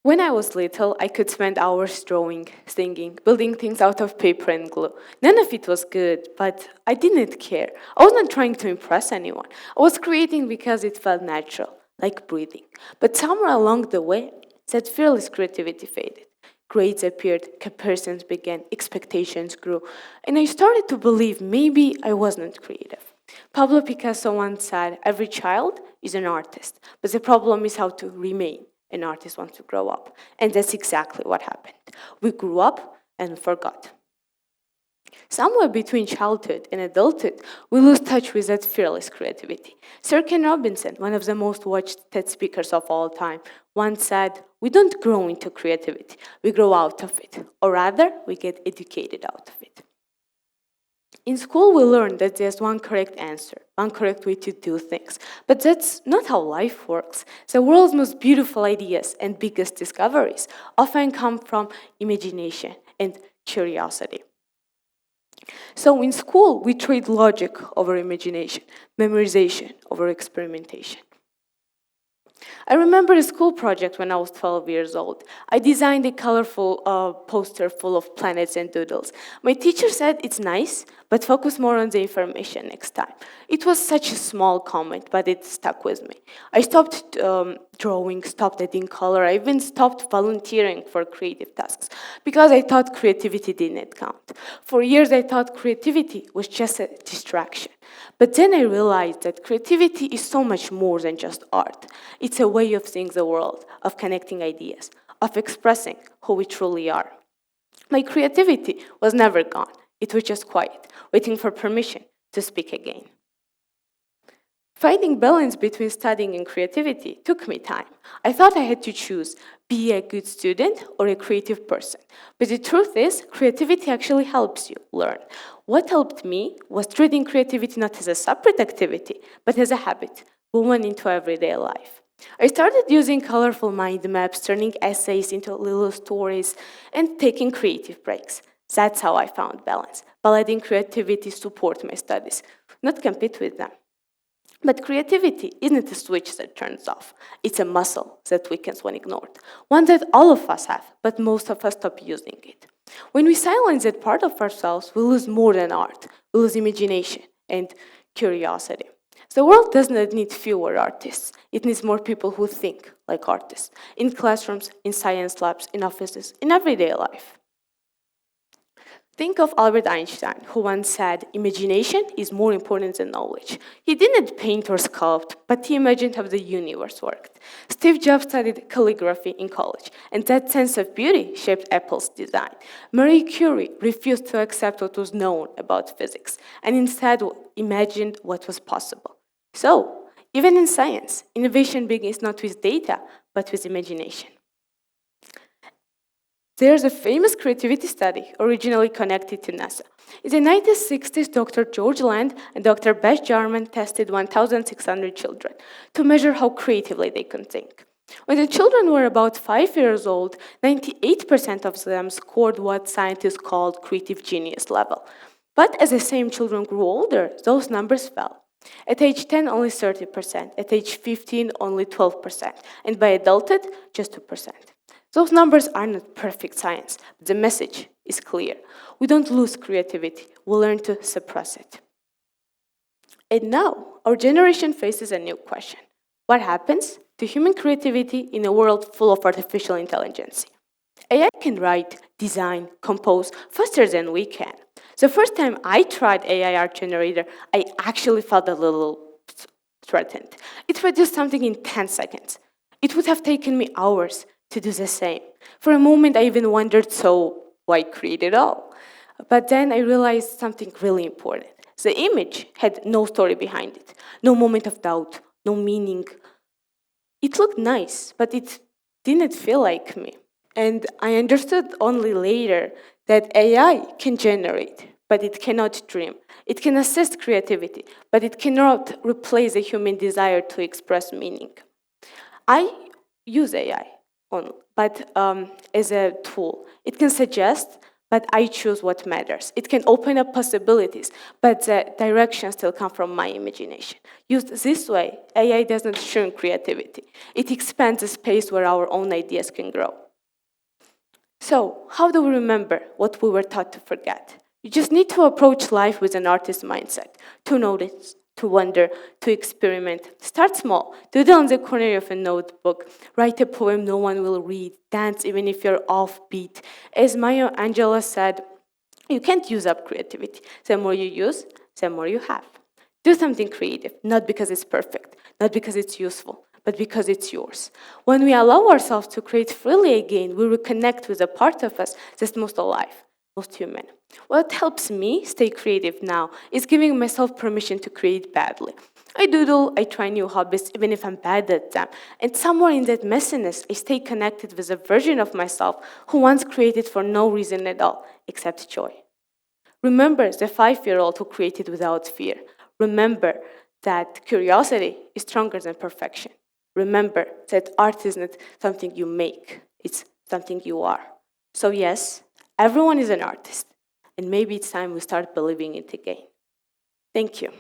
When I was little, I could spend hours drawing, singing, building things out of paper and glue. None of it was good, but I didn't care. I wasn't trying to impress anyone. I was creating because it felt natural, like breathing. But somewhere along the way, that fearless creativity faded. Grades appeared, comparisons began, expectations grew, and I started to believe maybe I wasn't creative. Pablo Picasso once said, "Every child is an artist, but the problem is how to remain an artist once you grow up." And that's exactly what happened. We grew up and forgot. Somewhere between childhood and adulthood, we lose touch with that fearless creativity. Sir Ken Robinson, one of the most watched TED speakers of all time, once said, "We don't grow into creativity, we grow out of it, or rather, we get educated out of it." In school, we learn that there's one correct answer, one correct way to do things. But that's not how life works. The world's most beautiful ideas and biggest discoveries often come from imagination and curiosity. So in school, we trade logic over imagination, memorization over experimentation. I remember a school project when I was 12 years old. I designed a colorful poster full of planets and doodles. My teacher said it's nice, but focus more on the information next time. It was such a small comment, but it stuck with me. I stopped drawing, stopped adding color. I even stopped volunteering for creative tasks because I thought creativity didn't count. For years, I thought creativity was just a distraction. But then I realized that creativity is so much more than just art. It's a way of seeing the world, of connecting ideas, of expressing who we truly are. My creativity was never gone. It was just quiet, waiting for permission to speak again. Finding balance between studying and creativity took me time. I thought I had to choose, be a good student or a creative person. But the truth is, creativity actually helps you learn. What helped me was treating creativity not as a separate activity, but as a habit, woven into everyday life. I started using colorful mind maps, turning essays into little stories, and taking creative breaks. That's how I found balance, by letting creativity support my studies, not compete with them. But creativity isn't a switch that turns off. It's a muscle that weakens when ignored. One that all of us have, but most of us stop using it. When we silence that part of ourselves, we lose more than art. We lose imagination and curiosity. The world does not need fewer artists. It needs more people who think like artists, in classrooms, in science labs, in offices, in everyday life. Think of Albert Einstein, who once said, "Imagination is more important than knowledge." He didn't paint or sculpt, but he imagined how the universe worked. Steve Jobs studied calligraphy in college, and that sense of beauty shaped Apple's design. Marie Curie refused to accept what was known about physics, and instead imagined what was possible. So, even in science, innovation begins not with data, but with imagination. There's a famous creativity study originally connected to NASA. In the 1960s, Dr. George Land and Dr. Bess Jarman tested 1,600 children to measure how creatively they could think. When the children were about 5 years old, 98% of them scored what scientists called creative genius level. But as the same children grew older, those numbers fell. At age 10, only 30%. At age 15, only 12%. And by adulthood, just 2%. Those numbers are not perfect science, but the message is clear. We don't lose creativity, we learn to suppress it. And now, our generation faces a new question. What happens to human creativity in a world full of artificial intelligence? AI can write, design, compose faster than we can. The first time I tried AI art generator, I actually felt a little threatened. It produced something in 10 seconds. It would have taken me hours to do the same. For a moment, I even wondered, so why create it all? But then I realized something really important. The image had no story behind it, no moment of doubt, no meaning. It looked nice, but it didn't feel like me. And I understood only later that AI can generate, but it cannot dream. It can assist creativity, but it cannot replace the human desire to express meaning. I use AI. But as a tool. It can suggest, but I choose what matters. It can open up possibilities, but the direction still comes from my imagination. Used this way, AI doesn't shrink creativity. It expands the space where our own ideas can grow. So, how do we remember what we were taught to forget? You just need to approach life with an artist mindset, to notice, to wonder, to experiment. Start small. Doodle on the corner of a notebook. Write a poem no one will read. Dance even if you're offbeat. As Maya Angelou said, you can't use up creativity. The more you use, the more you have. Do something creative, not because it's perfect, not because it's useful, but because it's yours. When we allow ourselves to create freely again, we reconnect with a part of us that's most alive, most human. What helps me stay creative now is giving myself permission to create badly. I doodle, I try new hobbies, even if I'm bad at them. And somewhere in that messiness, I stay connected with a version of myself who once created for no reason at all, except joy. Remember the 5-year-old who created without fear. Remember that curiosity is stronger than perfection. Remember that art isn't something you make, it's something you are. So yes, everyone is an artist, and maybe it's time we start believing it again. Thank you.